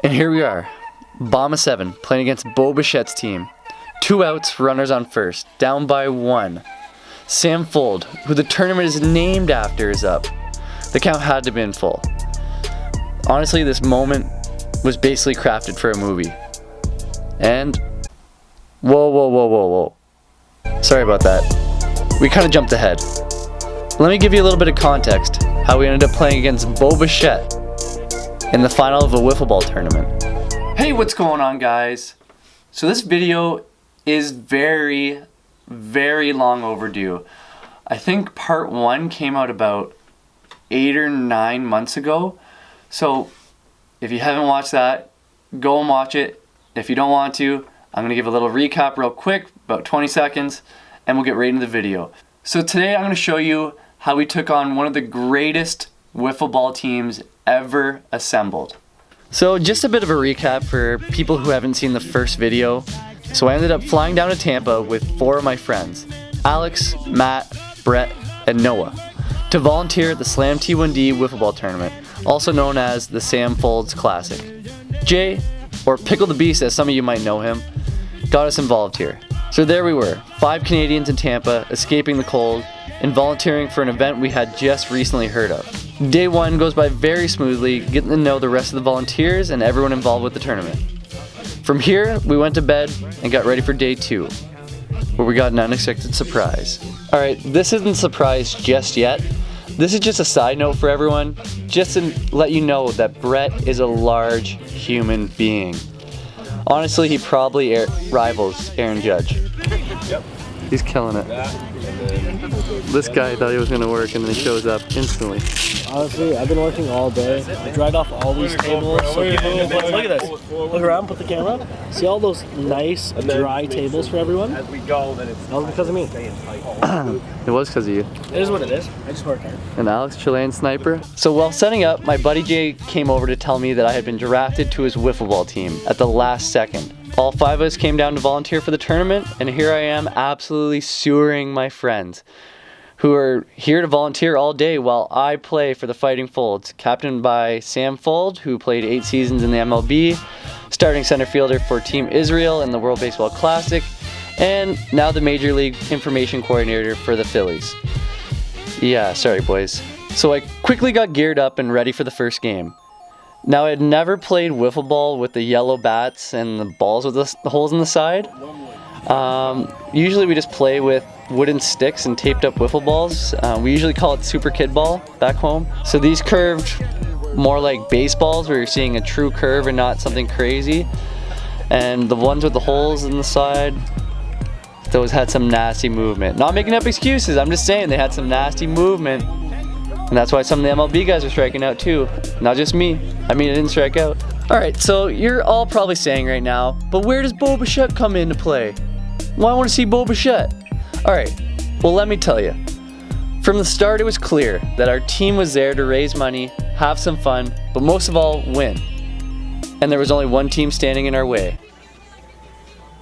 And here we are, Bomb of 7, playing against Bo Bichette's team. 2 outs, runners on first, down by 1. Sam Fold, who the tournament is named after, is up. The count had to have been full. Honestly, this moment was basically crafted for a movie. And, whoa. Sorry about that. We kind of jumped ahead. Let me give you a little bit of context, how we ended up playing against Bo Bichette in the final of a Wiffleball tournament. Hey, what's going on, guys? So this video is very long overdue. I think part 1 came out about 8 or 9 months ago. So if you haven't watched that, go and watch it. If you don't want to, I'm going to give a little recap real quick, about 20 seconds, and we'll get right into the video. So today I'm going to show you how we took on one of the greatest Wiffleball teams ever assembled. So just a bit of a recap for people who haven't seen the first video. So I ended up flying down to Tampa with 4 of my friends, Alex, Matt, Brett, and Noah, to volunteer at the Slam T1D Wiffleball tournament, also known as the Sam Folds Classic. Jay, or Pickle the Beast as some of you might know him, got us involved here. So there we were, 5 Canadians in Tampa, escaping the cold, and volunteering for an event we had just recently heard of. Day 1 goes by very smoothly, getting to know the rest of the volunteers and everyone involved with the tournament. From here, we went to bed and got ready for day 2, where we got an unexpected surprise. Alright, this isn't a surprise just yet. This is just a side note for everyone, just to let you know that Brett is a large human being. Honestly, he probably rivals Aaron Judge. Yep. He's killing it. This guy thought he was going to work and then he shows up instantly. Honestly, I've been working all day. I dried off all these tables. So look at this. Look around, put the camera. See all those nice dry tables for everyone? That was because of me. It was because of you. It is what it is. I just work hard. An Alex Chilean sniper. So while setting up, my buddy Jay came over to tell me that I had been drafted to his Wiffleball team at the last second. All 5 of us came down to volunteer for the tournament, and here I am absolutely sewering my friends, who are here to volunteer all day while I play for the Fighting Folds, captained by Sam Fold, who played 8 seasons in the MLB, starting center fielder for Team Israel in the World Baseball Classic, and now the Major League Information Coordinator for the Phillies. Yeah, sorry boys. So I quickly got geared up and ready for the first game. Now, I had never played wiffle ball with the yellow bats and the balls with the holes in the side. Usually we just play with wooden sticks and taped up wiffle balls. We usually call it Super Kid Ball back home. So these curved more like baseballs where you're seeing a true curve and not something crazy. And the ones with the holes in the side, those had some nasty movement. Not making up excuses, I'm just saying they had some nasty movement. And that's why some of the MLB guys are striking out too. Not just me. I mean, I didn't strike out. Alright, so you're all probably saying right now, but where does Bo Bichette come into play? Well, I want to see Bo Bichette. Alright, well let me tell you. From the start it was clear that our team was there to raise money, have some fun, but most of all, win. And there was only one team standing in our way.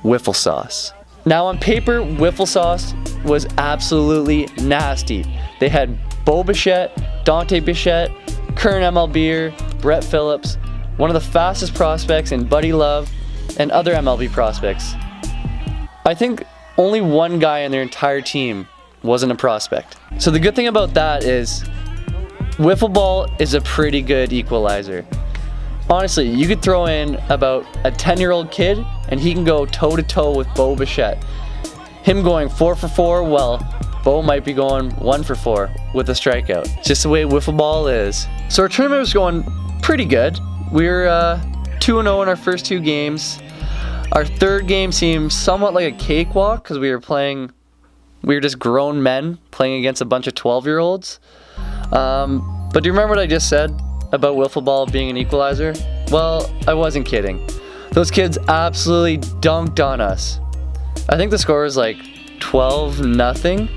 Wiffle Sauce. Now on paper, Wiffle Sauce was absolutely nasty. They had Bo Bichette, Dante Bichette, current MLBer, Brett Phillips, one of the fastest prospects in Buddy Love, and other MLB prospects. I think only one guy on their entire team wasn't a prospect. So the good thing about that is, wiffle ball is a pretty good equalizer. Honestly, you could throw in about a 10-year-old kid and he can go toe-to-toe with Bo Bichette. Him going 4 for 4, well, Bo might be going 1 for 4 with a strikeout. It's just the way wiffle ball is. So our tournament was going pretty good. We were 2-0 in our first 2 games. Our third game seemed somewhat like a cakewalk because we were just grown men playing against a bunch of 12-year-olds. But do you remember what I just said about wiffle ball being an equalizer? Well, I wasn't kidding. Those kids absolutely dunked on us. I think the score was like 12-0.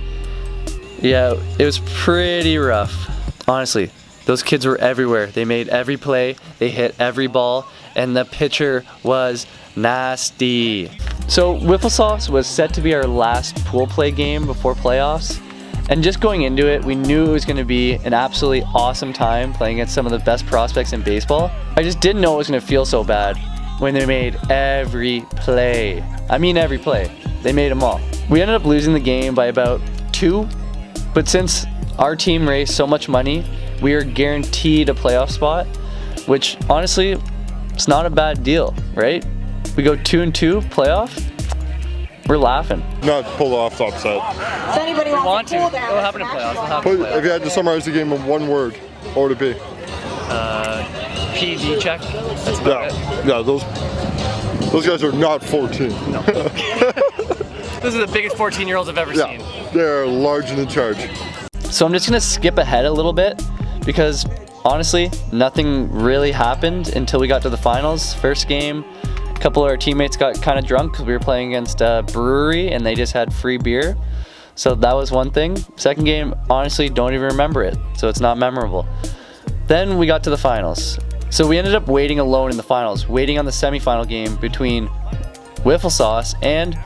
Yeah, it was pretty rough. Honestly, those kids were everywhere. They made every play, they hit every ball, and the pitcher was nasty. So Wiffle Sauce was set to be our last pool play game before playoffs, And just going into it, we knew it was going to be an absolutely awesome time playing against some of the best prospects in baseball. I just didn't know it was going to feel so bad when they made every play. I mean every play. They made them all. We ended up losing the game by about 2, but since our team raised so much money, we are guaranteed a playoff spot, which honestly, it's not a bad deal, right? We go 2-2 playoff, we're laughing. Not pull off the upset. If anybody wants to cool down, It'll happen in playoffs. If you had to summarize the game in one word, what would it be? PG check. That's about it. Yeah, those guys are not 14. No. Those are the biggest 14-year-olds I've ever seen. They're large and in charge. So I'm just gonna skip ahead a little bit because honestly, nothing really happened until we got to the finals. First game, a couple of our teammates got kind of drunk because we were playing against a brewery and they just had free beer. So that was one thing. Second game, honestly, don't even remember it. So it's not memorable. Then we got to the finals. So we ended up waiting alone in the finals, waiting on the semifinal game between Wiffle Sauce and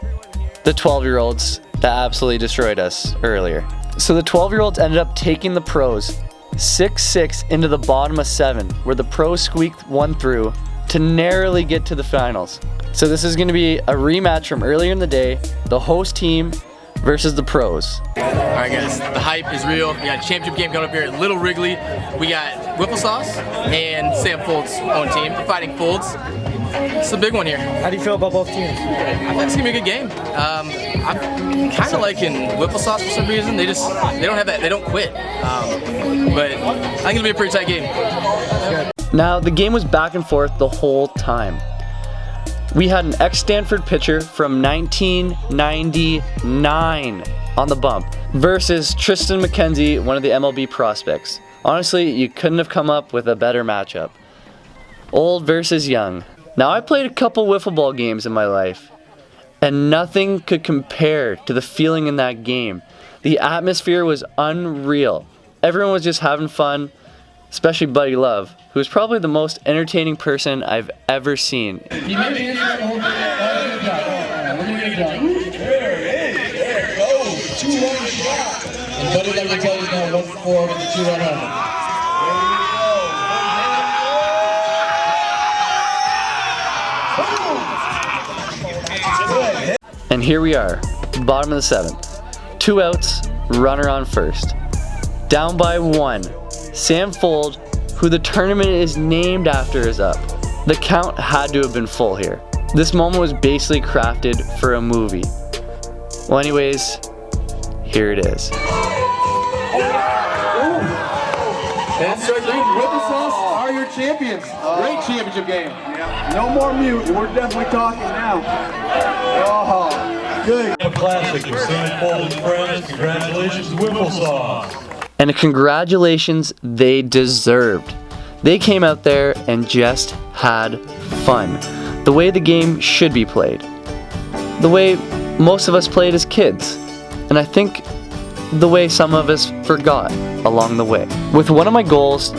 the 12-year-olds that absolutely destroyed us earlier. So the 12-year-olds ended up taking the pros 6-6 into the bottom of 7, where the pros squeaked one through to narrowly get to the finals. So this is going to be a rematch from earlier in the day, the host team versus the pros. Alright guys, the hype is real. We got a championship game coming up here at Little Wrigley. We got Wiffle Sauce and Sam Folds' own team. We're fighting Folds. It's a big one here. How do you feel about both teams? I think it's gonna be a good game. I'm kind of liking Wiffle Sauce for some reason. They don't have that. They don't quit. But I think it'll be a pretty tight game. Now the game was back and forth the whole time. We had an ex-Stanford pitcher from 1999 on the bump versus Tristan McKenzie, one of the MLB prospects. Honestly, you couldn't have come up with a better matchup. Old versus young. Now I played a couple wiffleball games in my life, and nothing could compare to the feeling in that game. The atmosphere was unreal. Everyone was just having fun, especially Buddy Love, who was probably the most entertaining person I've ever seen. And here we are, bottom of the 7th. 2 outs, runner on first. Down by 1, Sam Fold, who the tournament is named after, is up. The count had to have been full here. This moment was basically crafted for a movie. Well anyways, here it is. And so Wiffle Sauce are your champions. Great championship game. Yeah. No more mute. We're definitely talking now. Oh, good. A classic with Sam Folds' friends. Congratulations, Wiffle Sauce. And a congratulations they deserved. They came out there and just had fun. The way the game should be played. The way most of us played as kids. And I think the way some of us forgot along the way. With one of my goals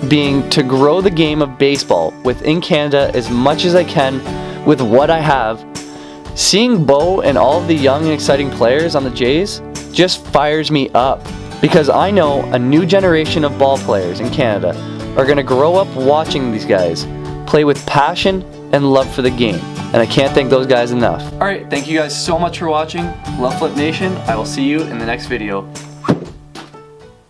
being to grow the game of baseball within Canada as much as I can with what I have, seeing Bo and all of the young and exciting players on the Jays just fires me up. Because I know a new generation of ball players in Canada are going to grow up watching these guys play with passion and love for the game. And I can't thank those guys enough. Alright, thank you guys so much for watching. Love Flip Nation. I will see you in the next video.